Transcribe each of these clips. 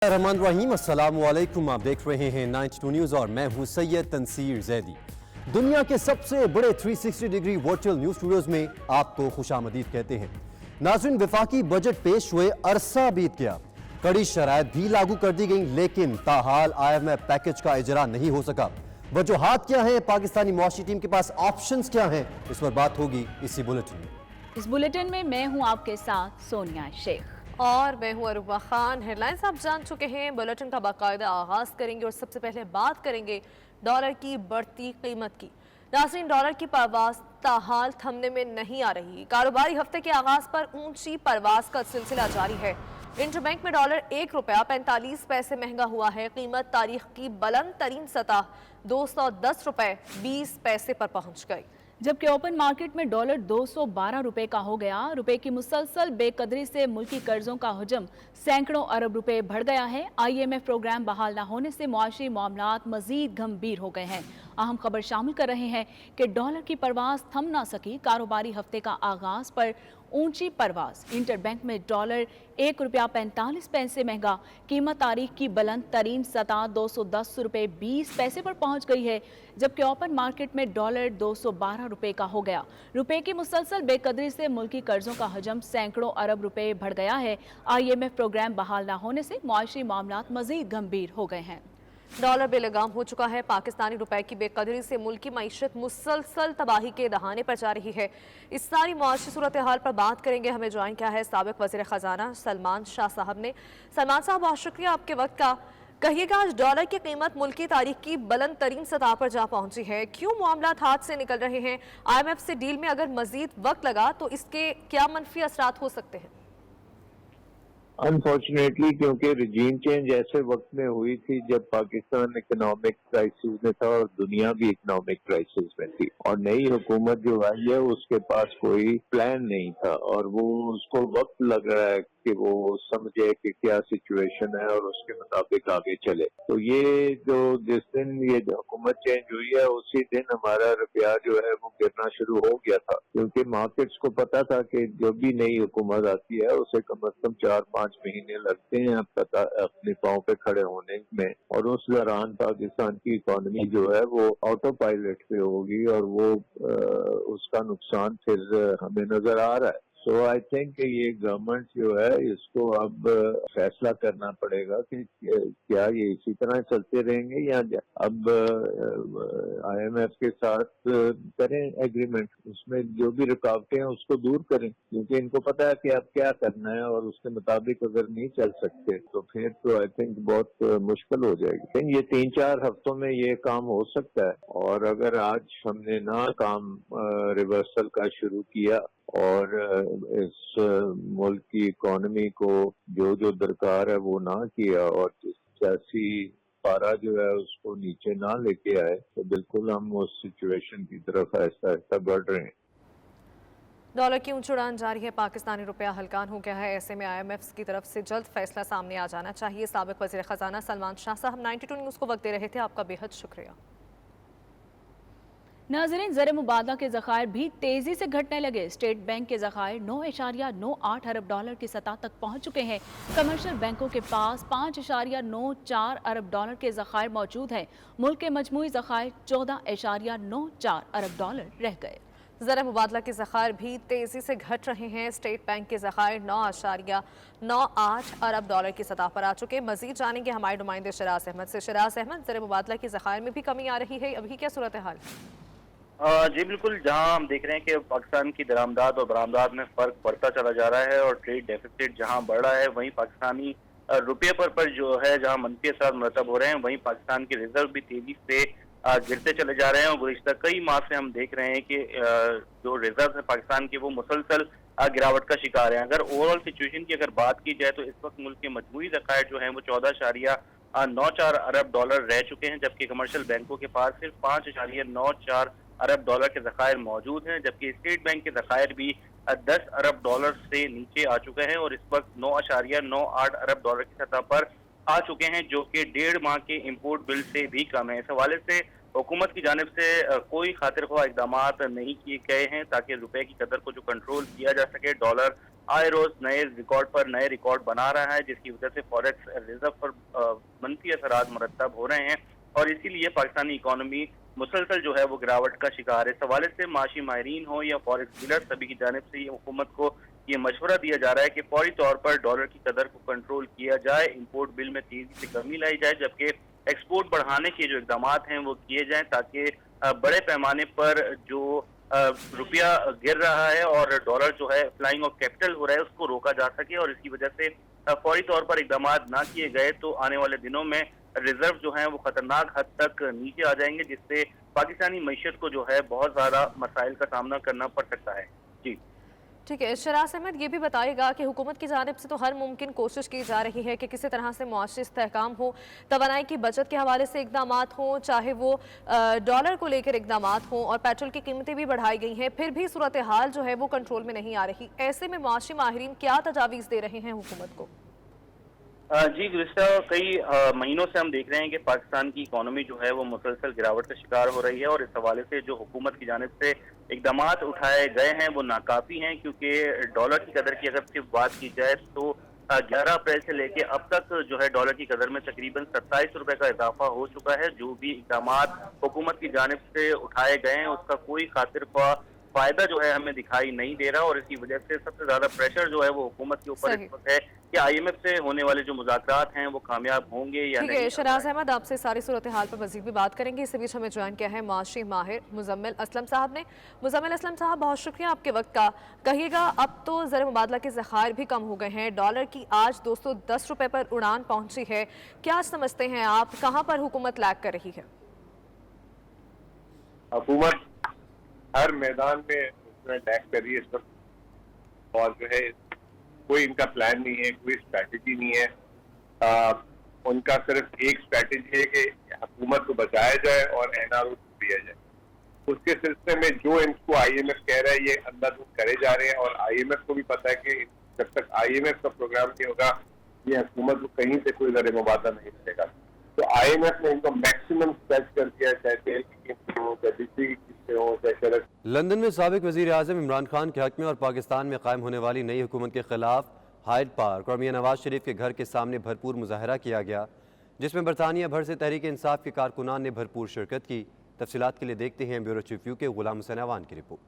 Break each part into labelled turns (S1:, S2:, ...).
S1: रहमान रहीम, अस्सलाम वालेकुम। आप देख रहे हैं 92 न्यूज़ और मैं हूं सैयद तनसीर जैदी। दुनिया के सबसे बड़े 360 डिग्री वर्चुअल न्यूज़ स्टूडियोज़ में आपको खुशामदीद कहते हैं। नाज़रीन, वफाकी बजट पेश हुए अरसा बीत गया, कड़ी शराइत भी लागू कर दी गई, लेकिन ताहाल IMF पैकेज का इजरा नहीं हो सका। वजूहात क्या हैं, पाकिस्तानी मुआशी टीम के पास ऑप्शंस क्या हैं, इस पर बात होगी इसी बुलेटिन में।
S2: इस बुलेटिन में मैं हूं आपके साथ सोनिया शेख
S3: और मैं हूं अरूबा खान। हेडलाइंस आप जान चुके हैं, बुलेटिन का बाकायदा आगाज करेंगे और सबसे पहले बात करेंगे डॉलर की बढ़ती कीमत की। नाज़रीन, डॉलर की परवाज ताहाल थमने में नहीं आ रही। कारोबारी हफ्ते के आगाज पर ऊंची परवाज का सिलसिला जारी है। इंटरबैंक में डॉलर ₹1.45 महंगा हुआ है। कीमत तारीख की बुलंद तरीन सतह ₹210.20 पर पहुंच गई,
S2: जबकि ओपन मार्केट में डॉलर 212 रुपए का हो गया। रुपए की मुसलसल बेकदरी से मुल्की कर्जों का हजम सैकड़ों अरब रुपए बढ़ गया है। IMF प्रोग्राम बहाल न होने से मुआशी मामलात मजीद गंभीर हो गए हैं। अहम खबर शामिल कर रहे हैं कि डॉलर की परवाज थम ना सकी। कारोबारी हफ्ते का आगाज पर ऊंची परवाज। इंटरबैंक में डॉलर ₹1.45 महंगा। कीमत तारीख की बुलंद तरीन सतह ₹210.20 पर पहुंच गई है, जबकि ओपन मार्केट में डॉलर 212 रुपए का हो गया। रुपए की मुसलसल बेकदरी से मुल्की कर्जों का हजम सैकड़ों अरब रुपए बढ़ गया है। IMF प्रोग्राम बहाल न होने से मुआशी मामलात मजीद गंभीर हो गए हैं।
S3: डॉलर बेलगाम हो चुका है। पाकिस्तानी रुपए की बेकदरी से मुल्की मईशत मुसलसल तबाही के दहाने पर जा रही है। इस सारी मुआशी सूरत हाल पर बात करेंगे। हमें ज्वाइन किया है साबिक वज़ीर ख़जाना सलमान शाह साहब ने। सलमान साहब, बहुत शुक्रिया आपके वक्त का। कहिएगा, आज डॉलर की कीमत मुल्की तारीख की बुलंद तरीन सतह पर जा पहुंची है, क्यों मामलात हाथ से निकल रहे हैं? IMF से डील में अगर मजीद वक्त लगा तो इसके क्या मनफी असरात हो सकते हैं?
S4: अनफॉर्चुनेटली, क्योंकि रिजीम चेंज ऐसे वक्त में हुई थी जब पाकिस्तान इकोनॉमिक क्राइसिस में था और दुनिया भी इकोनॉमिक क्राइसिस में थी, और नई हुकूमत जो आई है उसके पास कोई प्लान नहीं था, और वो उसको वक्त लग रहा है कि वो समझे कि क्या सिचुएशन है और उसके मुताबिक आगे चले। तो ये जो जिस दिन ये हुकूमत चेंज हुई है उसी दिन हमारा रुपया जो है वो गिरना शुरू हो गया था, क्योंकि मार्केट्स को पता था कि जो भी नई हुकूमत आती है उसे कम से कम 4-5 महीने लगते हैं अपने पाँव पे खड़े होने में, और उस दौरान पाकिस्तान की इकोनॉमी जो है वो ऑटो पायलट पे होगी, और वो उसका नुकसान फिर हमें नजर आ रहा है। सो आई थिंक ये गवर्नमेंट जो है इसको अब फैसला करना पड़ेगा कि क्या ये इसी तरह चलते रहेंगे या अब IMF के साथ करें एग्रीमेंट, उसमें जो भी रुकावटें हैं उसको दूर करें, क्योंकि इनको पता है कि अब क्या करना है, और उसके मुताबिक अगर नहीं चल सकते तो फिर तो आई थिंक बहुत मुश्किल हो जाएगी। लेकिन ये 3-4 हफ्तों में ये काम हो सकता है, और अगर आज हमने ना काम रिवर्सल का शुरू किया और इस मुल्क की इकोनॉमी को जो जो दरकार है वो ना किया, और सियासी पारा जो है उसको नीचे ना लेके आए, तो बिल्कुल हम उस सिचुएशन की तरफ आहिस्ता आहिस्ता बढ़ रहे हैं।
S3: डॉलर की ऊंची उड़ान जारी है, पाकिस्तानी रुपया हलकान हो गया है। ऐसे में IMF की तरफ से जल्द फैसला सामने आ जाना चाहिए। साबिक वज़ीर ख़जाना सलमान शाह साहब 92 न्यूज़ को वक्त दे रहे थे, आपका बेहद शुक्रिया।
S2: नाज़रीन, ज़र मुबादला के ज़खायर भी तेज़ी से घटने लगे। स्टेट बैंक के ज़खायर 9.98 अरब डॉलर की सतह तक पहुँच चुके हैं। कमर्शियल बैंकों के पास 5.94 अरब डॉलर के ज़खायर मौजूद हैं। मुल्क के मजमूई ज़खायर 14.94 अरब डॉलर रह गए।
S3: ज़र मुबादला के ज़खायर भी तेज़ी से घट रहे हैं। स्टेट बैंक के ज़खायर 9.98 अरब डॉलर की सतह पर आ चुके। मजीद जानेंगे हमारे नुमाइंदे शराज अहमद से। शराज अहमद, ज़र मुबादला के ज़खायर में भी कमी आ रही है, अभी क्या सूरत हाल?
S5: जी बिल्कुल, जहां हम देख रहे हैं कि पाकिस्तान की दरामदाद और बरामदाद में फर्क बढ़ता चला जा रहा है, और ट्रेड डेफिसिट जहां बढ़ रहा है, वहीं पाकिस्तानी रुपये पर जो है जहां मनफी असर मरतब हो रहे हैं, वहीं पाकिस्तान के रिजर्व भी तेजी से गिरते चले जा रहे हैं। और गुज़िश्ता कई माह से हम देख रहे हैं कि जो रिजर्व है पाकिस्तान के वो मुसलसल गिरावट का शिकार है। अगर ओवरऑल सिचुएशन की अगर बात की जाए तो इस वक्त मुल्क के मजमूई ज़खायर जो है वो 14.94 अरब डॉलर रह चुके हैं, जबकि कमर्शियल बैंकों के पास सिर्फ 5.94 अरब डॉलर के ज़खायर मौजूद हैं, जबकि स्टेट बैंक के ज़खायर भी 10 अरब डॉलर से नीचे आ चुके हैं, और इस वक्त 9.98 अरब डॉलर की सतह पर आ चुके हैं, जो कि 1.5 माह के इम्पोर्ट बिल से भी कम है। इस हवाले से हुकूमत की जानिब से कोई खातिर ख्वाह इकदाम नहीं किए गए हैं ताकि रुपए की कदर को जो कंट्रोल किया जा सके, डॉलर आए रोज नए रिकॉर्ड बना रहा है, जिसकी वजह से फॉरेक्स रिजर्व पर मनफी असरात मरतब हो रहे हैं और इसीलिए पाकिस्तानी इकोनॉमी मुसलसल जो है वो गिरावट का शिकार है। इस हवाले से माशी माहिरीन हो या फॉरेक्स डीलर, सभी की जानिब से हुकूमत को ये मशवरा दिया जा रहा है कि फौरी तौर पर डॉलर की कदर को कंट्रोल किया जाए, इंपोर्ट बिल में तेजी से कमी लाई जाए, जबकि एक्सपोर्ट बढ़ाने के जो इकदाम हैं वो किए जाएं ताकि बड़े पैमाने पर जो रुपया गिर रहा है और डॉलर जो है फ्लाइंग ऑफ कैपिटल हो रहा है उसको रोका जा सके। और इसकी वजह से फौरी तौर पर इकदाम ना किए गए तो आने वाले दिनों में रिजर्व जो हैं वो खतरनाक हद तक नीचे आ जाएंगे, जिससे पाकिस्तानी मईशत को जो है बहुत ज़्यादा मसाइल का सामना करना पड़ सकता है। जी
S3: ठीक है, शराज अहमद ये भी बताइएगा कि हुकूमत की जानिब से तो हर मुमकिन कोशिश की जा रही है कि किसी तरह से मुआशी इस्तेहकाम हो, तवानाई की बचत के हवाले से इकदाम हों, चाहे वो डॉलर को लेकर इकदाम हों और पेट्रोल की कीमतें भी बढ़ाई गई हैं, फिर भी सूरत हाल जो है वो कंट्रोल में नहीं आ रही। ऐसे में मुआशी माहिरीन क्या तजावीज़ दे रहे हैं हुकूमत को?
S5: जी, गुज़िश्ता कई महीनों से हम देख रहे हैं कि पाकिस्तान की इकोनॉमी जो है वो मुसलसल गिरावट का शिकार हो रही है और इस हवाले से जो हुकूमत की जानिब से इकदाम उठाए गए हैं वो नाकाफी हैं, क्योंकि डॉलर की कदर की अगर सिर्फ बात की जाए तो 11 अप्रैल से लेके अब तक जो है डॉलर की कदर में तकरीबन 27 रुपए का इजाफा हो चुका है। जो भी इकदाम हुकूमत की जानिब से उठाए गए हैं उसका कोई खातिर फायदा जो है हमें दिखाई नहीं दे रहा और इसकी वजह से सबसे ज्यादा प्रेशर जो है वो हुकूमत के ऊपर इस वक्त है कि IMF से होने वाले जो मुज़ाकरात हैं वो कामयाब होंगे या नहीं।
S3: शराज अहमद, आपसे सारी सूरत हाल पर मज़ीद भी बात करेंगे। इसी बीच हमें ज्वाइन किया है माशी माहिर मुजम्मिल असलम साहब ने। मुजम्मिल असलम साहब, बहुत शुक्रिया आपके वक्त का। कहिएगा, अब तो ज़र मुबादला के ज़खायर भी कम हो गए हैं, डॉलर की आज 210 रुपये पर उड़ान पहुँची है, क्या समझते हैं आप, कहाँ पर हुकूमत लैग कर रही है?
S4: हुकूमत हर मैदान में उसमें लैग कर रही है इस वक्त और जो है कोई इनका प्लान नहीं है, कोई स्ट्रैटेजी नहीं है। उनका सिर्फ एक स्ट्रैटेजी है कि हुकूमत को बचाया जाए और NRO को दिया जाए। उसके सिलसिले में जो इनको IMF कह रहा है ये अंधाधुंध करे जा रहे हैं और IMF को भी पता है कि जब तक IMF का प्रोग्राम नहीं होगा ये हुकूमत को कहीं से कोई ज़र मुबादला नहीं मिलेगा। तो IMF ने इनको मैक्सिमम स्ट्रेच कर दिया, चाहे तेल की कीमत हो, चाहे बिजली की कीमतें हो, चाहे सड़क।
S1: लंदन में साबिक वज़ीर आज़म इमरान खान के हक में और पाकिस्तान में कायम होने वाली नई हुकूमत के खिलाफ हाइड पार्क और मियां नवाज शरीफ के घर के सामने भरपूर मुजाहरा किया गया, जिसमें बरतानिया भर से तहरीक इंसाफ के कारकुनान ने भरपूर शिरकत की। तफसीलात के लिए देखते हैं ब्यूरो चीफ व्यू के गुलाम हुसैन अवान की रिपोर्ट।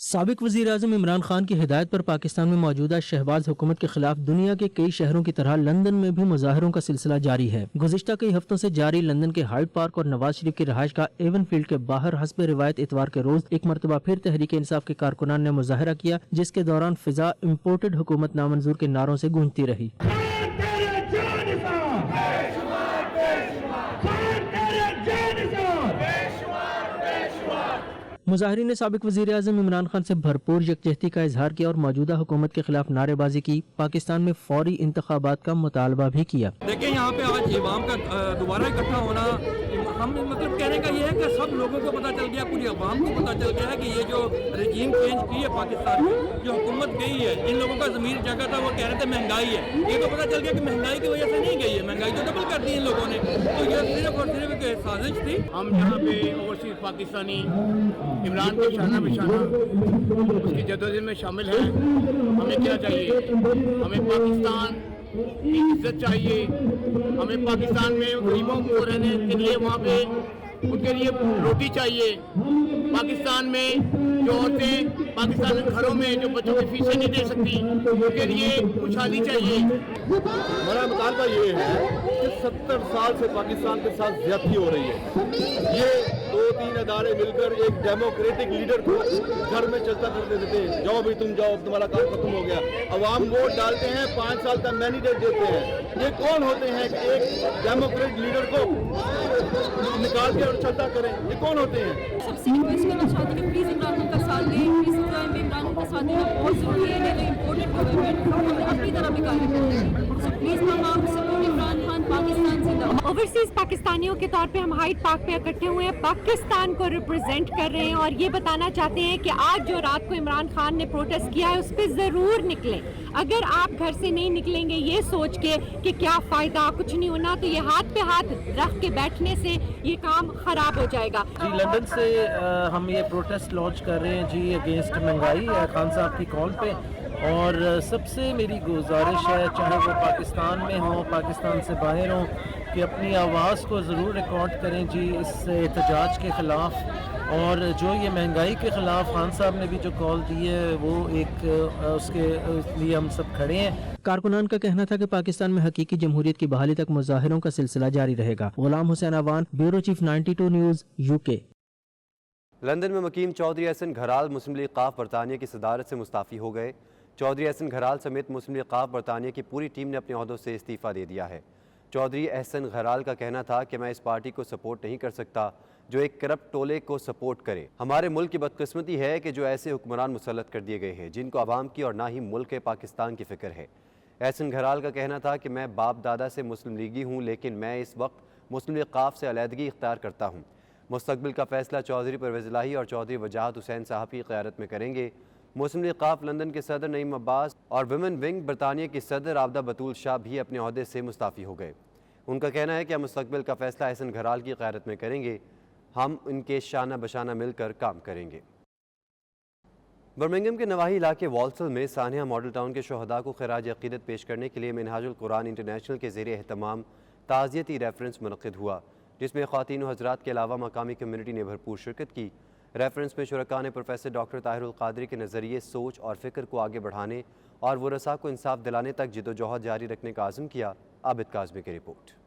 S6: साबिक वज़ीर आज़म इमरान खान की हिदायत पर पाकिस्तान में मौजूदा शहबाज हुकूमत के खिलाफ दुनिया के कई शहरों की तरह लंदन में भी मुजाहरों का सिलसिला जारी है। गुज़िश्ता कई हफ्तों से जारी लंदन के हाइड पार्क और नवाज शरीफ की रहायश का एवन फील्ड के बाहर हस्ब रिवायत इतवार के रोज एक मरतबा फिर तहरीक इंसाफ के कारकुनान ने मुजाहरा किया, जिसके दौरान फिजा इम्पोर्टेड हुकूमत नामंजूर के नारों से गूंजती रही। मुजाहिरीन ने साबिक वज़ीर आज़म इमरान खान से भरपूर यकजहती का इजहार किया और मौजूदा हुकूमत के खिलाफ नारेबाजी की। पाकिस्तान में फौरी इंतखाबात का मुतालबा भी किया।
S7: देखिए, यहाँ पे आज अवाम का दोबारा इकट्ठा होना, हम मतलब कहने का ये है कि सब लोगों को पता चल गया, पूरी अवाम को पता चल गया है कि ये जो रजीम चेंज की है पाकिस्तान में, जो हुकूमत गई है, इन लोगों का ज़मीर जगह था, वो कह रहे थे महंगाई है। ये तो पता चल गया कि महंगाई की वजह से नहीं गई है, महंगाई तो डबल कर दी इन लोगों ने। तो ये सिर्फ और सिर्फ एक साजिश थी।
S8: हम यहाँ पे ओवरसीज पाकिस्तानी इमरान के शाना बिशाना उसकी जदोजहद में शामिल हैं। हमें क्या चाहिए? हमें पाकिस्तान की इज्जत चाहिए। हमें पाकिस्तान में गरीबों को रहने के लिए वहाँ पे उनके लिए रोटी चाहिए। पाकिस्तान में जो औरतें पाकिस्तान के घरों में जो बच्चों की फीसें नहीं दे सकती, उनके लिए खुशहाली चाहिए।
S9: हमारा मुतालबा ये है कि 70 साल से पाकिस्तान के साथ ज्यादती हो रही है। ये 2-3 अदारे मिलकर एक डेमोक्रेटिक लीडर को घर में चलता कर देते थे, जाओ भी तुम जाओ, तुम्हारा काम खत्म हो गया। अवाम वोट डालते हैं, 5 साल का मैंडेट देते हैं। ये कौन होते हैं कि एक डेमोक्रेटिक लीडर को निकाल के और चलता करें? ये कौन होते हैं?
S10: सबसे रिक्वेस्ट करना चाहती हूँ कि प्लीज़ इमरान खान का साथ दें, प्लीज़ इमरान खान का साथ देना बहुत ज़रूरी है। नहीं तो इम्पोर्टेड गवर्नमेंट अपनी तरह भी कार्य करेगी। सो प्लीज़ हम आप सपोर्ट इमरान खान पाकिस्तान जिंदाबाद।
S11: ओवरसीज पाकिस्तानियों के तौर पे हम हाइड पार्क पे इकट्ठे हुए हैं, पाकिस्तान को रिप्रेजेंट कर रहे हैं और ये बताना चाहते हैं कि आज जो रात को इमरान खान ने प्रोटेस्ट किया है उस पर जरूर निकलें। अगर आप घर से नहीं निकलेंगे ये सोच के कि क्या फायदा, कुछ नहीं होना, तो ये हाथ पे हाथ रख के बैठने से ये काम खराब हो जाएगा।
S6: जी लंदन से हम ये प्रोटेस्ट लॉन्च कर रहे हैं जी अगेंस्ट महंगाई खान साहब की कॉल पे। और सबसे मेरी गुजारिश है, चाहे वो पाकिस्तान में हो, पाकिस्तान से बाहर हो, कि अपनी आवाज़ को ज़रूर रिकॉर्ड करें जी इस एहतजाज के ख़िलाफ़। और जो ये महंगाई के ख़िलाफ़ खान साहब ने भी जो कॉल दी है वो एक उसके लिए हम सब खड़े हैं। कारकुनान का कहना था कि पाकिस्तान में हकीकी जमहूरियत की बहाली तक मुजाहिरों का सिलसिला जारी रहेगा। Ghulam Hussain Awan, bureau chief 92 news UK।
S1: London में मुकीम चौधरी एहसन घराल मुस्लिम लीग काफ बरतानिया की सदारत से मुस्ताफ़ी हो गए। चौधरी एहसन घराल समेत मुस्लिम लीग काफ बरतानिया की पूरी टीम ने अपने ओहदों से इस्तीफ़ा दे दिया है। चौधरी एहसन घराल का कहना था कि मैं इस पार्टी को सपोर्ट नहीं कर सकता जो एक करप्ट टोले को सपोर्ट करे। हमारे मुल्क की बदकिस्मती है कि जो ऐसे हुक्मरान मुसल्लत कर दिए गए हैं जिनको आवाम की और ना ही मुल्क पाकिस्तान की फ़िक्र है। एहसन घराल का कहना था कि मैं बाप दादा से मुस्लिम लीगी हूँ, लेकिन मैं इस वक्त मुस्लिम लीग काफ से अलहदगी इख्तियार करता हूँ। मुस्तकबिल का फ़ैसला चौधरी परवेज़ इलाही और चौधरी वजाहत हुसैन साहब की क़यादत में करेंगे। मुस्लिम लीग काफ लंदन के सदर नईम अब्बास और विमेन विंग बरतानिया की सदर आबदा बतूल शाह भी अपने ओहदे से मुस्ताफ़ी हो गए। उनका कहना है कि हम मुस्तकबिल का फ़ैसला एहसन घराल की क़यादत में करेंगे, हम इनके शाना बशाना मिलकर काम करेंगे। बर्मिंघम के नवाही इलाके वॉल्सल में सानिया मॉडल टाउन के शहदा को खराज अक़ीदत पेश करने के लिए मिनहाजुल कुरान इंटरनेशनल के ज़ेर एहतमाम ताज़ियती रेफरेंस मुनक़िद हुआ, जिसमें ख़वातीन व हज़रात के अलावा मकामी कम्यूनिटी ने भरपूर शिरकत की। रेफरेंस में शुरका ने प्रोफेसर डॉक्टर ताहिरुल क़ादरी के नज़रिए, सोच और फ़िक्र को आगे बढ़ाने और वरसा को इंसाफ दिलाने तक जिद्दोजहद जारी रखने का आज़म किया। आबिद काज़मी की रिपोर्ट।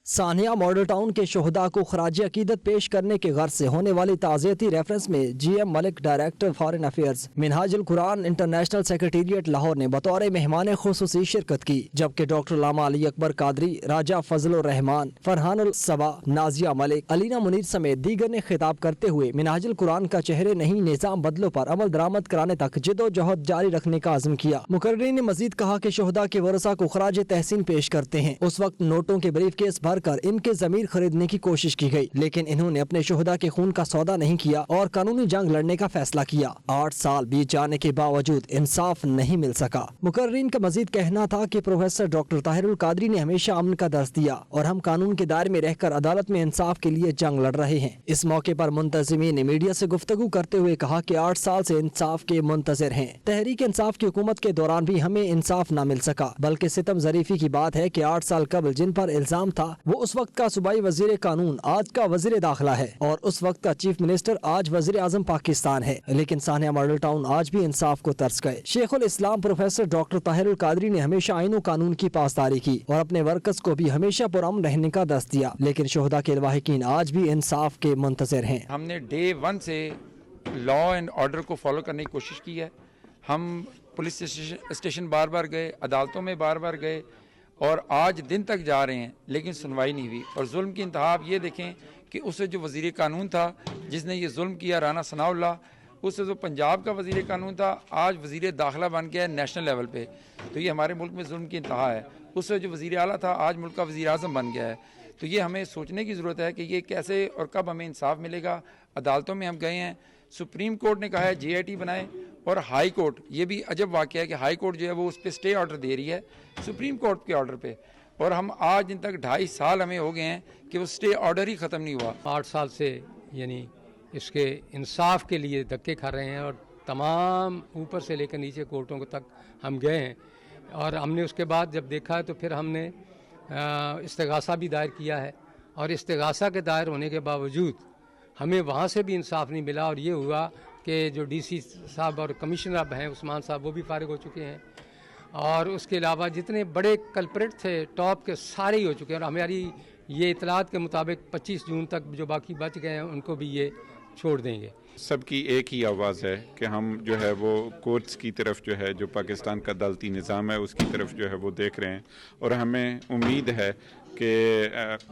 S12: सानिया मॉडल टाउन के शहदा को खराज अकीदत पेश करने के गर्ज से होने वाली ताज़ियती रेफरेंस में GM Malik director foreign affairs Minhajul Quran international secretariat Lahore ने बतौर मेहमान खुसूसी शिरकत की, जबकि डॉक्टर लामा अली अकबर कादरी, राजा फजलुर रहमान, फरहानुल सबा, नाजिया मलिक, अलीना मुनीर समेत दीगर ने खिताब करते हुए मिनहाजुल कुरान का चेहरे नहीं निज़ाम बदलों पर अमल दरामद कराने तक जिद्दोजहद जारी रखने का आज़म किया। मुकर्रीन ने मजीद कहा कि शहदा के वरसा को खराज तहसीन पेश करते हैं। उस वक्त नोटों के ब्रीफ केस कर इनके ज़मीर खरीदने की कोशिश की गई, लेकिन इन्होंने अपने शोहदा के खून का सौदा नहीं किया और कानूनी जंग लड़ने का फैसला किया। 8 साल बीत जाने के बावजूद इंसाफ नहीं मिल सका। मुकर्रीन का मजीद कहना था कि प्रोफेसर डॉक्टर ताहिरुल कादरी ने हमेशा अमन का दर्स दिया और हम कानून के दायरे में रहकर अदालत में इंसाफ के लिए जंग लड़ रहे हैं। इस मौके पर मुंतज़िमीन ने मीडिया से गुफ्तगू करते हुए कहा कि 8 साल से इंसाफ के मुंतज़िर हैं। तहरीक इंसाफ की हुकूमत के दौरान भी हमें इंसाफ न मिल सका, बल्कि सितम ज़रीफी की बात है कि 8 साल कबल जिन पर इल्जाम था वो उस वक्त का सूबाई वजीर कानून आज का वजीर दाखिला है और उस वक्त का चीफ मिनिस्टर आज वजीर आजम पाकिस्तान है, लेकिन सानिया मॉडल टाउन आज भी इंसाफ को तरस गए। शेखुल इस्लाम प्रोफेसर डॉक्टर ताहिरुल कादरी ने हमेशा आईन कानून की पासदारी की और अपने वर्कर्स को भी हमेशा पुरअमन रहने का दर्स दिया, लेकिन शोहदा के लवाहिकीन आज भी इंसाफ के मुंतज़िर हैं।
S13: हमने डे 1 से लॉ एंड ऑर्डर को फॉलो करने की कोशिश की है। हम पुलिस स्टेशन बार बार गए, अदालतों में बार बार गए और आज दिन तक जा रहे हैं, लेकिन सुनवाई नहीं हुई। और जुल्म की इंतहा आप ये देखें कि उससे जो वज़ीर कानून था जिसने ये जुल्म किया, राना सनाउल्लाह, उससे जो पंजाब का वज़ीर कानून था आज वज़ीर दाखिला बन गया है नेशनल लेवल पे। तो ये हमारे मुल्क में जुल्म की इंतहा है। उससे जो वज़ीर आला था आज मुल्क का वज़ीर आज़म बन गया है। तो ये हमें सोचने की ज़रूरत है कि ये कैसे और कब हमें इंसाफ मिलेगा। अदालतों में हम गए हैं, सुप्रीम कोर्ट ने कहा है JIT बनाए और हाई कोर्ट, ये भी अजब वाक़या है कि हाई कोर्ट जो है वो उस पर स्टे ऑर्डर दे रही है सुप्रीम कोर्ट के ऑर्डर पे, और हम आज दिन तक 2.5 साल हमें हो गए हैं कि वो स्टे ऑर्डर ही ख़त्म नहीं हुआ।
S14: 8 साल से यानी इसके इंसाफ के लिए धक्के खा रहे हैं और तमाम ऊपर से लेकर नीचे कोर्टों को तक हम गए हैं और हमने उसके बाद जब देखा है तो फिर हमने इस्तिगासा भी दायर किया है और इस्तिगासा के दायर होने के बावजूद हमें वहाँ से भी इंसाफ नहीं मिला और ये हुआ कि जो DC साहब और कमिश्नर अब हैं उस्मान साहब वो भी फारिग हो चुके हैं और उसके अलावा जितने बड़े कल्प्रेट थे टॉप के सारे ही हो चुके हैं और हमारी ये इतलात के मुताबिक 25 जून तक जो बाकी बच गए हैं उनको भी ये छोड़ देंगे।
S15: सबकी एक ही आवाज़ है कि हम जो है वो कोर्ट्स की तरफ जो है जो पाकिस्तान का अदालती निज़ाम है उसकी तरफ जो है वो देख रहे हैं और हमें उम्मीद है कि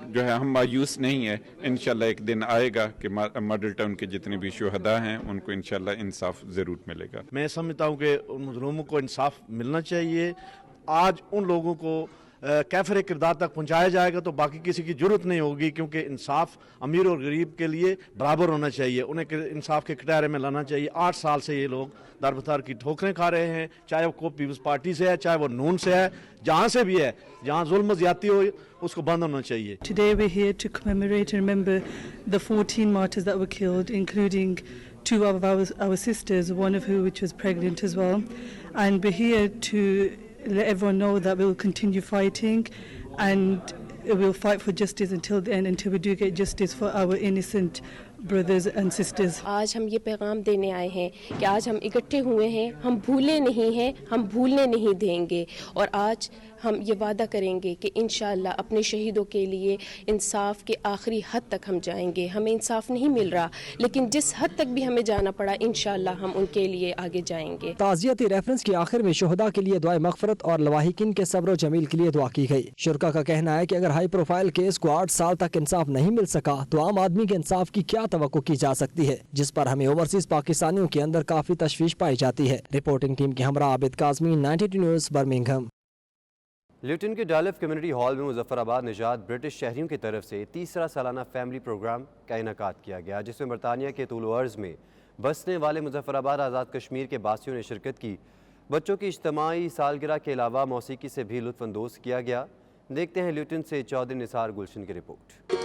S15: जो है हम मायूस नहीं है। इंशाल्लाह एक दिन आएगा कि मॉडल टाउन के जितने भी शुहदा हैं उनको इंशाल्लाह इंसाफ ज़रूर मिलेगा।
S9: मैं समझता हूँ कि उन मज़लूमों को इंसाफ मिलना चाहिए। आज उन लोगों को कैफर किरदार तक पहुंचाया जाएगा तो बाकी किसी की जरूरत नहीं होगी, क्योंकि इंसाफ अमीर और गरीब के लिए बराबर होना चाहिए, उन्हें इंसाफ के कटहरे में लाना चाहिए। 8 साल से ये लोग दरबदर की ठोकरें खा रहे हैं, चाहे वो पीपल्स पार्टी से है, चाहे वो नून से है, जहाँ से भी है, जहाँ जुल्म ज्यादती हो उसको बंद होना चाहिए।
S16: Today we're here to commemorate and remember the 14 martyrs that were killed, including 2 of our sisters, one of who which was pregnant as well. And we're here to let everyone know that we'll continue fighting and we'll fight for justice until the end, until we do get justice for our innocent brothers and sisters.
S17: आज हम ये पैगाम देने आए हैं कि आज हम इकट्ठे हुए हैं, हम भूले नहीं हैं, हम भूलने नहीं देंगे और आज हम ये वादा करेंगे कि इंशाअल्लाह अपने शहीदों के लिए इंसाफ के आखिरी हद तक हम जाएंगे। हमें इंसाफ नहीं मिल रहा, लेकिन जिस हद तक भी हमें जाना पड़ा इंशाअल्लाह हम उनके लिए आगे जाएंगे।
S12: ताज़ियती रेफरेंस के आखिर में शुहदा के लिए दुआ मग़फ़िरत और लवाहिकीन के सब्र जमील के लिए दुआ की गई। शुरका का कहना है कि अगर हाई प्रोफाइल केस को 8 साल तक इंसाफ नहीं मिल सका तो आम आदमी के इंसाफ की क्या तवक्को की जा सकती है, जिस पर हमें ओवरसीज पाकिस्तानियों के अंदर काफी तशवीश पाई जाती है। रिपोर्टिंग टीम के हमरा Abid Kazmi, 92 news, Birmingham.
S1: Luton के डालिफ कम्युनिटी हॉल में मुजफ्फराबाद निजात ब्रिटिश शहरियों की तरफ से तीसरा सालाना फैमिली प्रोग्राम का इनेकाद किया गया, जिसमें बरतानिया के तूल अर्ज़ में बसने वाले मुजफ्फराबाद आज़ाद कश्मीर के बासियों ने शिरकत की। बच्चों की इज्तिमाई सालगिरह के अलावा मौसीकी से भी लुत्फ़ अंदोज़ किया गया। देखते हैं ल्यूटन से चौधरी निसार गुलशन की रिपोर्ट।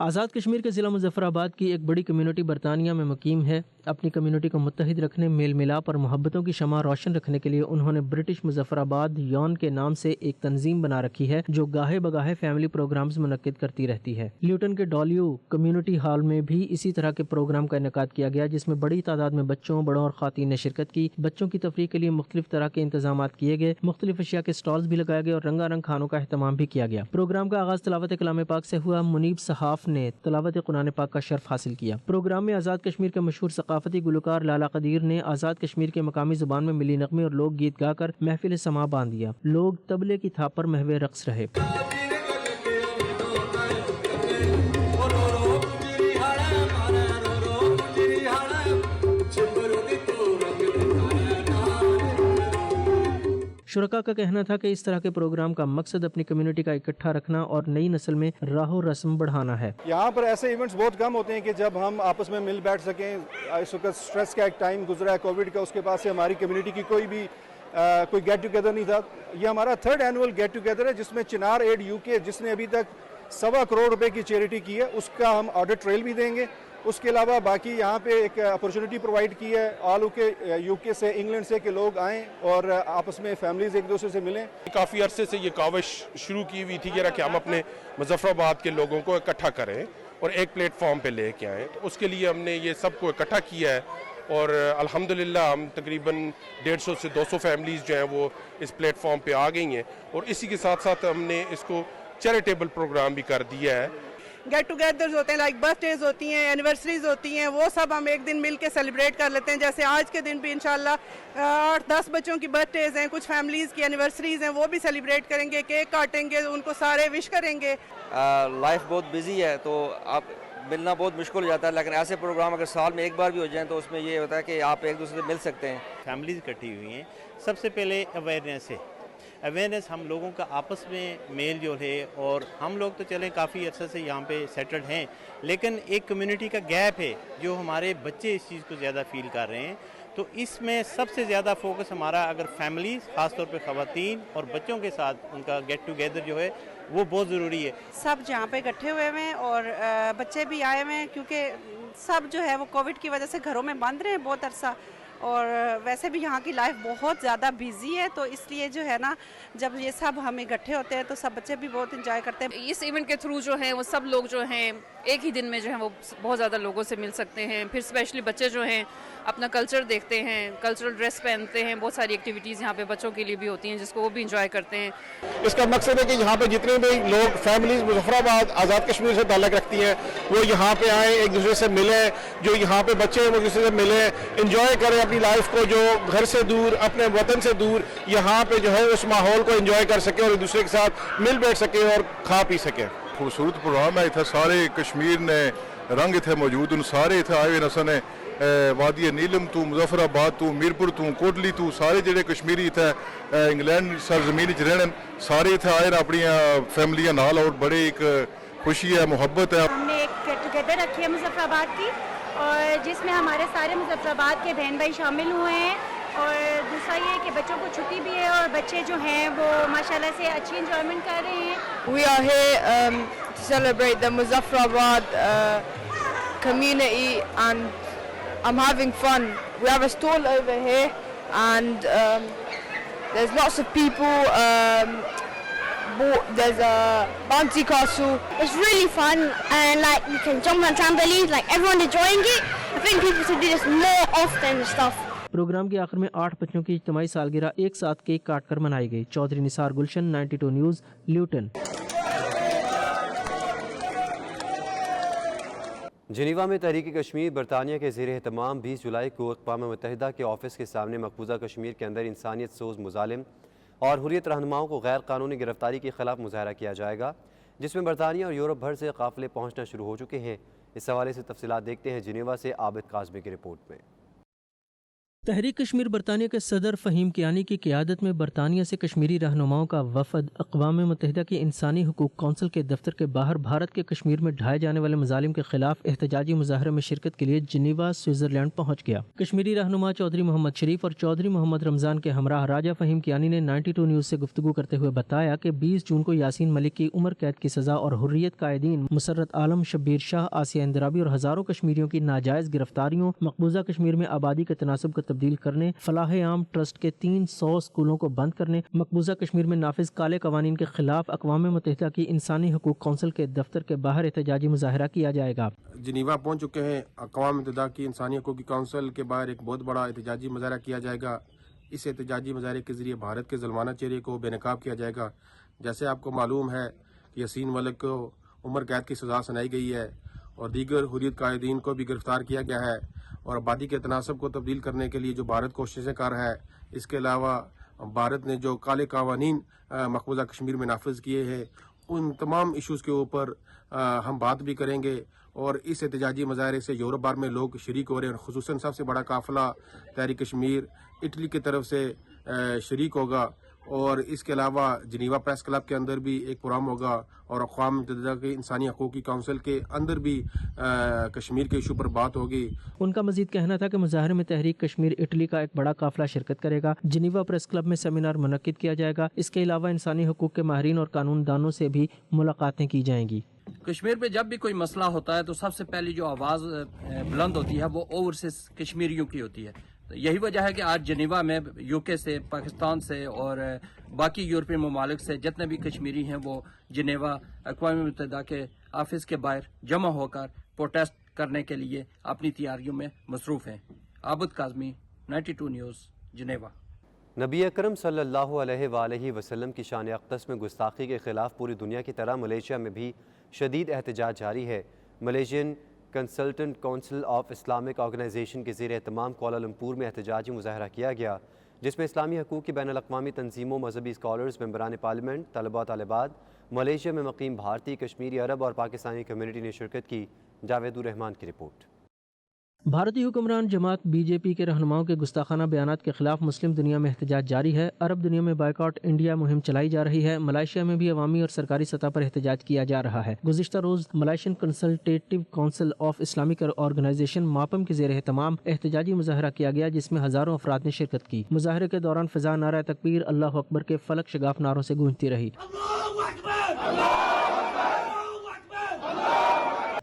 S6: आज़ाद कश्मीर के ज़िला मुजफ्फराबाद की एक बड़ी कम्युनिटी बरतानिया में मुकीम है। अपनी कम्युनिटी को मुत्तहिद रखने, मेल मिलाप और मोहब्बतों की शमा रोशन रखने के लिए उन्होंने ब्रिटिश मुजफ्फराबाद यौन के नाम से एक तंजीम बना रखी है, जो गाहे बगाहे फैमिली प्रोग्राम्स मुनक्किद करती रहती है। ल्यूटन के डॉलियो कम्युनिटी हॉल में भी इसी तरह के प्रोग्राम का इनेकाद किया गया, जिसमें बड़ी तादाद में बच्चों, बड़ों और ख़वातीन ने शिरकत की। बच्चों की तफरीह के लिए मुख्तलिफ तरह के इंतजाम किए गए, मुख्तलिफ अशिया के स्टॉल्स भी लगाए गए और रंगारंग खानों का अहतमाम भी किया गया। प्रोग्राम का आगाज़ तलावत कलाम पाक से हुआ। मुनीब सहाफ ने तलावत कुरान पाक का शर्फ हासिल किया। प्रोग्राम में आज़ाद कश्मीर के मशहूर सकाफती गुलकार लाला कदीर ने आज़ाद कश्मीर के मकामी ज़ुबान में मिली नगमे और लोक गीत गाकर महफिल समा बांध दिया। लोग तबले की थाप पर महवे रक्स रहे। शुरका का कहना था कि इस तरह के प्रोग्राम का मकसद अपनी कम्युनिटी का इकट्ठा रखना और नई नस्ल में राहो रस्म बढ़ाना है।
S18: यहाँ पर ऐसे इवेंट्स बहुत कम होते हैं कि जब हम आपस में मिल बैठ सकें। इस वक्त स्ट्रेस का एक टाइम गुजरा है कोविड का, उसके बाद से हमारी कम्युनिटी की कोई गेट टुगेदर नहीं था। ये हमारा 3rd एनुअल गेट टुगेदर है, जिसमें चिनार एड यूके, जिसने अभी तक 1.25 करोड़ रुपए की चैरिटी की है, उसका हम ऑडिट ट्रेल भी देंगे। उसके अलावा बाकी यहाँ पे एक अपॉर्चुनिटी प्रोवाइड की है ऑल यूके से, इंग्लैंड से, कि लोग आएँ और आपस में फैमिलीज एक दूसरे से मिलें।
S19: काफ़ी अरसे से ये काविश शुरू की हुई थी कि हम अपने मुजफ्फराबाद के लोगों को इकट्ठा करें और एक प्लेटफॉर्म पे लेके आएँ। तो उसके लिए हमने ये सबको इकट्ठा किया है और अल्हम्दुलिल्लाह हम तकरीबन 150 से 200 फैमिलीज़ जो हैं वो इस प्लेटफॉर्म पे आ गई हैं और इसी के साथ साथ हमने इसको चैरिटेबल प्रोग्राम भी कर दिया है।
S20: गेट टुगेदर्स होते हैं, लाइक बर्थडेज होती हैं, एनिवर्सरीज होती हैं, वो सब हम एक दिन मिल के सेलिब्रेट कर लेते हैं। जैसे आज के दिन भी इंशाल्लाह 8-10 बच्चों की बर्थडेज हैं, कुछ फैमिलीज़ की एनिवर्सरीज हैं, वो भी सेलिब्रेट करेंगे, केक काटेंगे, उनको सारे विश करेंगे।
S21: लाइफ बहुत बिजी है तो आप मिलना बहुत मुश्किल हो जाता है, लेकिन ऐसे प्रोग्राम अगर साल में एक बार भी हो जाए तो उसमें ये होता है कि आप एक दूसरे से मिल सकते हैं।
S22: फैमिलीज इकट्ठी हुई हैं, सबसे पहले अवेयरनेस है। अवेयरनेस हम लोगों का आपस में मेल जोल है और हम लोग तो चलें काफ़ी अर्से से यहाँ पे सेटल्ड हैं, लेकिन एक कम्युनिटी का गैप है जो हमारे बच्चे इस चीज़ को ज़्यादा फील कर रहे हैं। तो इसमें सबसे ज़्यादा फोकस हमारा अगर फैमिलीज़, ख़ासतौर पे ख़वातीन और बच्चों के साथ उनका गेट टुगेदर जो है वो बहुत ज़रूरी है।
S23: सब जहाँ पे इकट्ठे हुए हैं और बच्चे भी आए हुए हैं, क्योंकि सब जो है वो कोविड की वजह से घरों में बंद रहे हैं बहुत अरसा और वैसे भी यहाँ की लाइफ बहुत ज़्यादा बिजी है, तो इसलिए जो है ना जब ये सब हम इकट्ठे होते हैं तो सब बच्चे भी बहुत इंजॉय करते हैं।
S10: इस इवेंट के थ्रू जो है वो सब लोग जो हैं एक ही दिन में जो है वो बहुत ज़्यादा लोगों से मिल सकते हैं। फिर स्पेशली बच्चे जो हैं अपना कल्चर देखते हैं, कल्चरल ड्रेस पहनते हैं, बहुत सारी एक्टिविटीज़ यहाँ पे बच्चों के लिए भी होती हैं जिसको वो भी इंजॉय करते हैं।
S19: इसका मकसद है कि यहाँ पे जितने भी लोग फैमिलीज मुजफ्फराबाद आज़ाद कश्मीर से ताल्लुक़ रखती हैं वो यहाँ पे आएँ, एक दूसरे से मिलें, जो यहाँ पे बच्चे हैं वो एक दूसरे से मिलें, इंजॉय करें,
S2: اپنی لائف کو جو گھر سے دور اپنے وطن سے دور یہاں پہ جو ہے اس ماحول کو انجوائے کر سکے اور ایک دوسرے کے ساتھ مل بیٹھ سکے اور کھا پی سکے.
S3: خوبصورت پروگرام ہے. اتنے سارے کشمیر نے رنگ اتنے موجود ان سارے اتنے آئے ہوئے نسل نے وادی نیلم تو مظفر آباد تو میرپور تو کوٹلی تو سارے جڑے کشمیری اتنے انگلینڈ سرزمین رہن سارے اتنے آئے اپنی فیملیاں نال اور بڑے ایک خوشی ہے محبت ہے.
S5: ہم نے ایک گیٹ ٹوگیدر رکھی ہے مظفر آباد کی اور جس میں ہمارے سارے مظفر آباد کے بہن بھائی شامل ہوئے ہیں اور دوسرا یہ ہے کہ بچوں کو چھٹی بھی ہے اور بچے جو ہیں وہ ماشاءاللہ سے اچھی انجوائمنٹ کر رہے ہیں.
S24: We are here to celebrate the Muzaffarabad community and I'm having fun. We have a stall over here and there's lots of people. There's a bouncy castle.
S25: It's really fun and like you can jump on trampolines, like everyone enjoying it. I think people should do this more often and stuff.
S6: Programme کے آخر میں 8 بچوں کی اجتماعی سالگرہ ایک ساتھ cake کاٹ کر منائی گئی. چودھری نثار گلشن، 92 نیوز، لیوٹن.
S1: جنیوا میں تحریک کشمیر برطانیہ کے زیر اہتمام 20 جولائی کو اقوام متحدہ کے آفس کے سامنے مقبوضہ کشمیر کے اندر انسانیت سوز مظالم اور حریت رہنماؤں کو غیر قانونی گرفتاری کے خلاف مظاہرہ کیا جائے گا، جس میں برطانیہ اور یورپ بھر سے قافلے پہنچنا شروع ہو چکے ہیں. اس حوالے سے تفصیلات دیکھتے ہیں جنیوا سے عابد قاسمی کی رپورٹ میں.
S6: تحریک کشمیر برطانیہ کے صدر فہیم کیانی کی قیادت میں برطانیہ سے کشمیری رہنماؤں کا وفد اقوام متحدہ کی انسانی حقوق کونسل کے دفتر کے باہر بھارت کے کشمیر میں ڈھائے جانے والے مظالم کے خلاف احتجاجی مظاہرے میں شرکت کے لیے جنیوا، سوئٹزرلینڈ پہنچ گیا. کشمیری رہنما چودھری محمد شریف اور چودھری محمد رمضان کے ہمراہ راجہ فہیم کیانی نے 92 نیوز سے گفتگو کرتے ہوئے بتایا کہ 20 جون کو یاسین ملک کی عمر قید کی سزا اور حریت قائدین مسرت عالم، شبیر شاہ، آسیہ اندرابی اور ہزاروں کشمیریوں کی ناجائز گرفتاریوں، مقبوضہ کشمیر میں آبادی کے تناسب کو تبدیل کرنے، فلاح عام ٹرسٹ کے 300 اسکولوں کو بند کرنے، مقبوضہ کشمیر میں نافذ کالے قوانین کے خلاف اقوام متحدہ کی انسانی حقوق کونسل کے دفتر کے باہر احتجاجی مظاہرہ کیا جائے گا.
S2: جنیوا پہنچ چکے ہیں. اقوام متحدہ کی انسانی حقوق کی کونسل کے باہر ایک بہت بڑا احتجاجی مظاہرہ کیا جائے گا. اس احتجاجی مظاہرے کے ذریعے بھارت کے ظلمانہ چہرے کو بے نقاب کیا جائے گا. جیسے آپ کو معلوم ہے کہ یاسین ملک کو عمر قید کی سزا سنائی گئی ہے اور دیگر حریت قائدین کو بھی گرفتار کیا گیا ہے اور آبادی کے تناسب کو تبدیل کرنے کے لیے جو بھارت کوششیں کر رہا ہے. اس کے علاوہ بھارت نے جو کالے قوانین مقبوضہ کشمیر میں نافذ کیے ہیں ان تمام ایشوز کے اوپر ہم بات بھی کریں گے. اور اس احتجاجی مظاہرے سے یورپ بھر میں لوگ شریک ہو رہے ہیں. خصوصاً سب سے بڑا قافلہ تحریک کشمیر اٹلی کی طرف سے شریک ہوگا اور اس کے علاوہ جنیوا پریس کلب کے اندر بھی ایک پروگرام ہوگا اور اقوام متحدہ کی انسانی حقوق کی کونسل کے اندر بھی کشمیر کے ایشو پر بات ہوگی.
S6: ان کا مزید کہنا تھا کہ مظاہرے میں تحریک کشمیر اٹلی کا ایک بڑا قافلہ شرکت کرے گا. جنیوا پریس کلب میں سیمینار منعقد کیا جائے گا. اس کے علاوہ انسانی حقوق کے ماہرین اور قانون دانوں سے بھی ملاقاتیں کی جائیں گی.
S26: کشمیر پہ جب بھی کوئی مسئلہ ہوتا ہے تو سب سے پہلی جو آواز بلند ہوتی ہے وہ اوورسیز کشمیریوں کی ہوتی ہے. یہی وجہ ہے کہ آج جنیوا میں یو کے سے، پاکستان سے اور باقی یورپی ممالک سے جتنے بھی کشمیری ہیں وہ جنیوا اقوام متحدہ کے آفس کے باہر جمع ہو کر پروٹیسٹ کرنے کے لیے اپنی تیاریوں میں مصروف ہیں. عابد کاظمی، 92 نیوز، جنیوا.
S1: نبی اکرم صلی اللہ علیہ وآلہ وسلم کی شان اقدس میں گستاخی کے خلاف پوری دنیا کی طرح ملیشیا میں بھی شدید احتجاج جاری ہے. Malaysian Consultant Council of Islamic Organisation کے زیر اہتمام کوالالمپور میں احتجاجی مظاہرہ کیا گیا، جس میں اسلامی حقوق کی بین الاقوامی تنظیموں، مذہبی اسکالرز، ممبران پارلیمنٹ، طلباء طالبات، ملیشیا میں مقیم بھارتی، کشمیری، عرب اور پاکستانی کمیونٹی نے شرکت کی. جاوید الرحمان کی رپورٹ.
S6: بھارتی حکمران جماعت بی جے پی کے رہنماؤں کے گستاخانہ بیانات کے خلاف مسلم دنیا میں احتجاج جاری ہے. عرب دنیا میں بائیکاٹ انڈیا مہم چلائی جا رہی ہے. ملائیشیا میں بھی عوامی اور سرکاری سطح پر احتجاج کیا جا رہا ہے. گزشتہ روز Malaysian consultative council of Islamic organisation ماپم کے زیر اہتمام احتجاجی مظاہرہ کیا گیا، جس میں ہزاروں افراد نے شرکت کی. مظاہرے کے دوران فضا نعرہ تکبیر، اللہ اکبر کے فلک شگاف نعروں سے گونجتی رہی.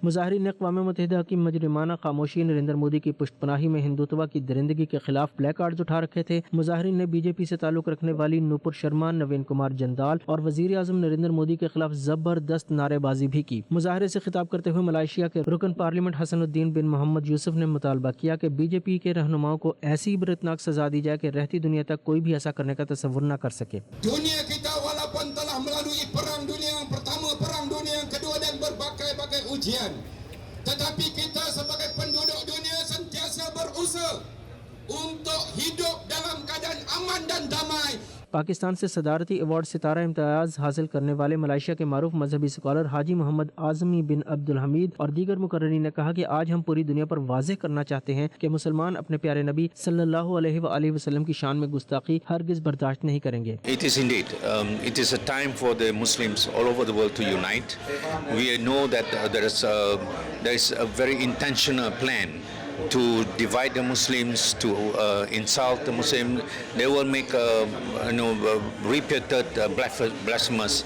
S6: مظاہرین نے اقوام متحدہ کی مجرمانہ خاموشی، نریندر مودی کی پشت پناہی میں ہندوتوا کی درندگی کے خلاف بلیک کارڈز اٹھا رکھے تھے. مظاہرین نے بی جے پی سے تعلق رکھنے والی نوپر شرما، نوین کمار جندال اور وزیر اعظم نریندر مودی کے خلاف زبردست نعرے بازی بھی کی. مظاہرے سے خطاب کرتے ہوئے ملائیشیا کے رکن پارلیمنٹ حسن الدین بن محمد یوسف نے مطالبہ کیا کہ بی جے پی کے رہنماؤں کو ایسی عبرتناک سزا دی جائے کہ رہتی دنیا تک کوئی بھی ایسا کرنے کا تصور نہ کر سکے.
S27: Dunia kita walaupun telah melalui perang dunia yang pertama, perang dunia yang kedua dan berbagai-bagai ujian, tetapi kita sebagai penduduk dunia sentiasa berusaha untuk hidup dalam keadaan aman dan damai.
S6: Pakistan से सदारती अवार्ड सितारा इम्तियाज़ हासिल करने वाले Malaysia के मारूफ मजहबी scholar हाजी मोहम्मद आज़मी बिन अब्दुल हमीद और दीगर मुकर्ररीन ने कहा कि आज हम पूरी दुनिया पर वाज़ेह करना चाहते हैं कि मुसलमान अपने प्यारे नबी सल्लल्लाहु अलैहि वसल्लम की शान में गुस्ताखी हरगिज़ बर्दाश्त नहीं करेंगे।
S4: It is indeed. It is a time for the Muslims all over the world to unite. We know that there is a very intentional plan to divide the Muslims, to insult the Muslims. They will make repeated blasphemous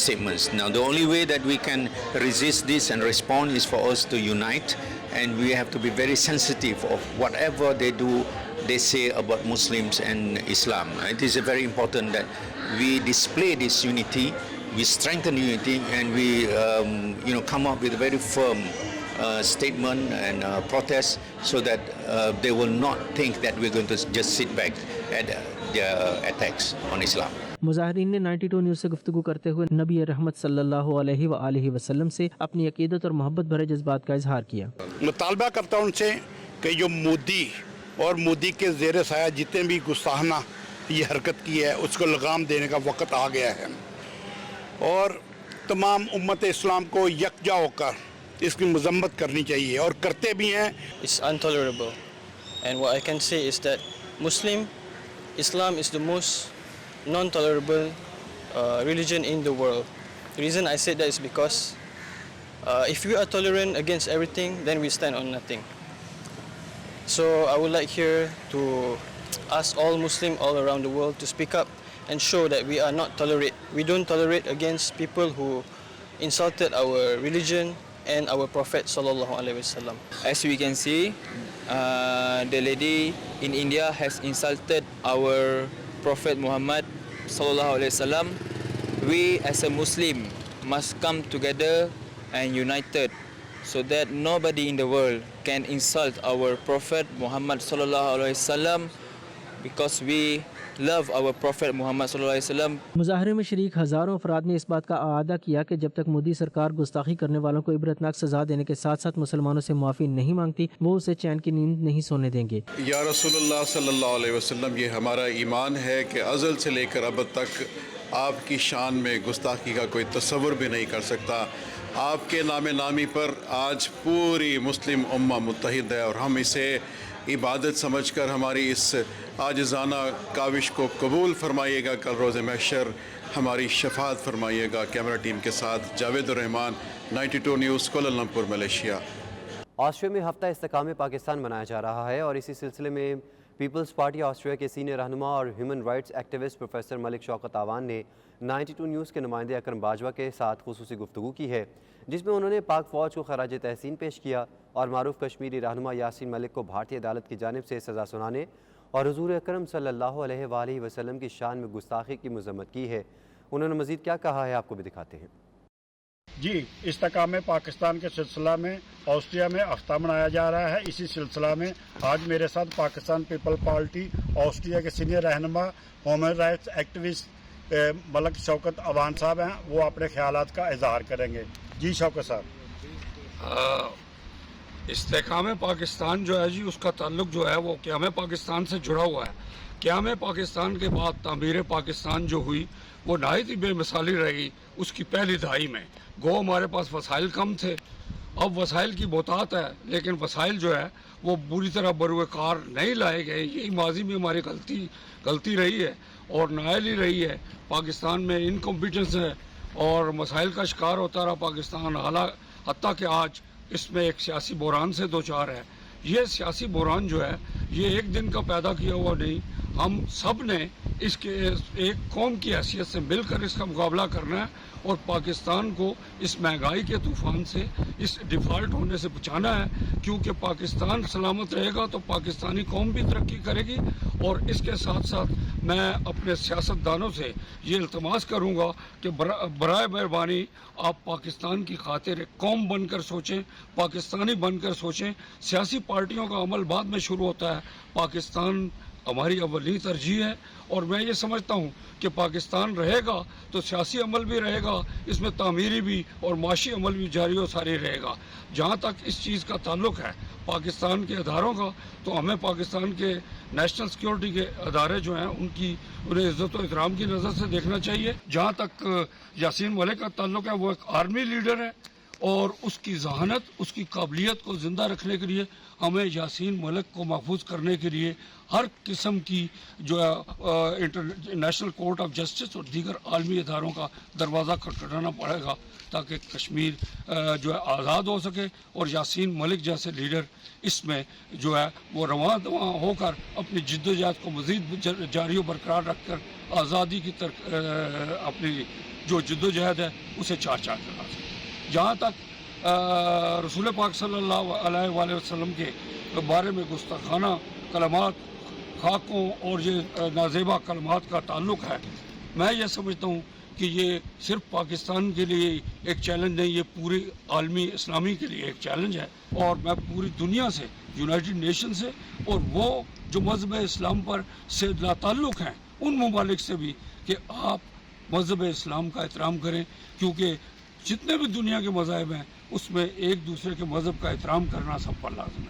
S4: statements. Now, the only way that we can resist this and respond is for us to unite, and we have to be very sensitive of whatever they do, they say about Muslims and Islam. It is very important that we display this unity, we strengthen unity, and we come up with a very firm statement and protest so that they will not think that we're going to just sit back at their attacks on Islam.
S6: मुजाहिरीन ने 92 news से गुफ्तगू करते हुए नबी रहमत सल्लल्लाहु अलैहि वसल्लम से अपनी अकीदत और मोहब्बत भरे जज्बात का इजहार किया।
S7: मुतालबा करता हूँ उनसे कि जो मोदी और मोदी के ज़ेर साया जितने भी गुस्ताखाना ये हरकत की है उसको लगाम देने का वक्त आ गया है और तमाम उम्मत इस्लाम को यकजा होकर इसकी मजम्मत करनी चाहिए और करते भी हैं।
S8: It's intolerable, and what I can say is that Islam is the most non-tolerable religion in the world. The reason I said that is because if we are tolerant against everything, then we stand on nothing. So I would like here to ask all Muslims all around the world to speak up and show that we are not tolerate. We don't tolerate against people who insulted our religion and our Prophet sallallahu alaihi wasallam.
S11: As we can see, the lady in India has insulted our Prophet Muhammad sallallahu alaihi wasallam. We as a Muslim must come together and united so that nobody in the world can insult our Prophet Muhammad sallallahu alaihi wasallam because we love our Prophet Muhammad sallallahu alaihi wasallam.
S6: मुजाहरे में शरीक हज़ारों अफराद ने इस बात का आदा किया कि जब तक मोदी सरकार गुस्ताखी करने वालों को इबरतनाक सज़ा देने के साथ साथ मुसलमानों से माफ़ी नहीं मांगती वो उसे चैन की नींद नहीं सोने देंगे।
S3: या रसूलुल्लाह सल्लल्लाहु अलैहि वसल्लम, ये हमारा ईमान है कि अज़ल से लेकर अब तक आपकी शान में गुस्ताखी का कोई तसव्वुर भी नहीं कर सकता। आपके नामे नामी पर आज पूरी मुस्लिम उम्मा मुत्तहिद है और हम इसे इबादत समझकर हमारी इस आजिज़ाना काविश को कबूल फरमाइएगा। कल रोज़ महशर हमारी शफात फरमाइएगा। कैमरा टीम के साथ Javed Rahman, 92 news, कोलमपुर, Malaysia.
S1: Austria में हफ्ता इस्तेकाम पाकिस्तान मनाया जा रहा है और इसी सिलसिले में पीपल्स पार्टी ऑस्ट्रिया के सीनियर रहनुमा और human rights activist professor Malik Shaukat Awan ने 92 न्यूज़ के नुमाइंदे अकरम बाजवा के साथ खुसूसी गुफ्तगू की है जिसमें उन्होंने पाक फ़ौज को खराज तहसीन पेश किया और मारूफ कश्मीरी रहनुमा यासीन मलिक को भारतीय अदालत की जानिब से सज़ा सुनाने और हुज़ूर अकरम सल्लल्लाहु अलैहि वसल्लम की शान में गुस्ताखी की मज़म्मत की है। उन्होंने मज़ीद क्या कहा है आपको भी दिखाते हैं।
S7: जी, इस्तेकाम पाकिस्तान के सिलसिला में ऑस्ट्रिया में हफ्ता मनाया जा रहा है। इसी सिलसिला में आज मेरे साथ पाकिस्तान पीपल पार्टी ऑस्ट्रिया के सीनियर रहनुमा human rights activist Malik Shaukat Awan sahab हैं। वो अपने ख्यालात का इजहार करेंगे। जी शौकत साहब।
S13: इस्तेकाम पाकिस्तान जो है जी, उसका ताल्लुक जो है वो क़याम पाकिस्तान से जुड़ा हुआ है। क़याम पाकिस्तान के बाद तामीर पाकिस्तान जो हुई वो नहायत ही बेमिसाली रही। उसकी पहली दहाई में गो हमारे पास वसाइल कम थे, अब वसाइल की बहुतात है लेकिन वसाइल जो है वो पूरी तरह बरूए कार नहीं लाए गए। यही माजी में हमारी गलती रही है और नायल ही रही है। पाकिस्तान में इनकम्पिटेंस है और मसाइल का शिकार होता रहा पाकिस्तान, हत्ता कि आज इसमें एक सियासी बहरान से दो चार है। ये सियासी बहरान जो है ये एक दिन का पैदा किया हुआ नहीं, हम सब ने इसके एक कौम की हैसियत से मिलकर इसका मुकाबला करना है और पाकिस्तान को इस महंगाई के तूफान से, इस डिफ़ॉल्ट होने से बचाना है। क्योंकि पाकिस्तान सलामत रहेगा तो पाकिस्तानी कौम भी तरक्की करेगी। और इसके साथ साथ मैं अपने सियासतदानों से ये इल्तमास करूँगा कि बराए मेहरबानी आप पाकिस्तान की खातिर एक कौम बनकर सोचें, पाकिस्तानी बनकर सोचें। सियासी पार्टियों का अमल बाद में शुरू होता है, पाकिस्तान हमारी अव्वली तरजीह है। और मैं ये समझता हूँ कि पाकिस्तान रहेगा तो सियासी अमल भी रहेगा, इसमें तामीरी भी और माशी अमल भी जारी और सारी रहेगा। जहाँ तक इस चीज़ का ताल्लुक है पाकिस्तान के अदारों का, तो हमें पाकिस्तान के नेशनल सिक्योरिटी के अदारे जो हैं उन्हें इज़्ज़त और इकराम की नज़र से देखना चाहिए। जहाँ तक यासीन मलिक का ताल्लुक है, वो एक आर्मी लीडर है और उसकी जहानत, उसकी काबिलियत को ज़िंदा रखने के लिए हमें यासीन मलिक को महफूज करने के लिए हर किस्म की जो है इंटरनेशनल कोर्ट ऑफ जस्टिस और दीगर आलमी इदारों का दरवाज़ा खटखटाना पड़ेगा ताकि कश्मीर जो है आज़ाद हो सके और यासीन मलिक जैसे लीडर इसमें जो है वो रवां दवां होकर अपनी जिद्दोजहद को मज़ीद जारी और बरकरार रखकर आज़ादी की तरफ अपनी जो जिद्दोजहद है उसे चार चार करा सके। जहाँ तक रसूल पाक सल्लल्लाहु अलैहि वसल्लम के बारे में गुस्ताखाना कलमात, खाकों और ये नाजेबा कलमात का ताल्लुक़ है, मैं ये समझता हूँ कि ये सिर्फ पाकिस्तान के लिए एक चैलेंज नहीं, ये पूरी आलमी इस्लामी के लिए एक चैलेंज है। और मैं पूरी दुनिया से, यूनाइटेड नेशन से और वो जो मज़हब इस्लाम पर से लाताल्लुक़ हैं उन ममालिक से भी कि आप मज़हब इस्लाम का एहतराम करें, क्योंकि जितने भी दुनिया के मज़ाहिब हैं उसमें एक दूसरे के मज़हब का एहतराम करना सब पर लाज़िम है।